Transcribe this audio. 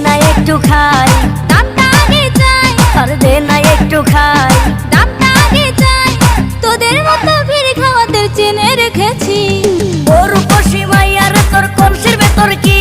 না একটু খাই, দামটা আগে চাই, আর দে না একটু খাই। দামটা আগে চাই, তোদের মতো ভিড় খাওয়াতে চেনে রেখেছি। ওর পশি মাইয়ার তোর কলসির ভেতর কি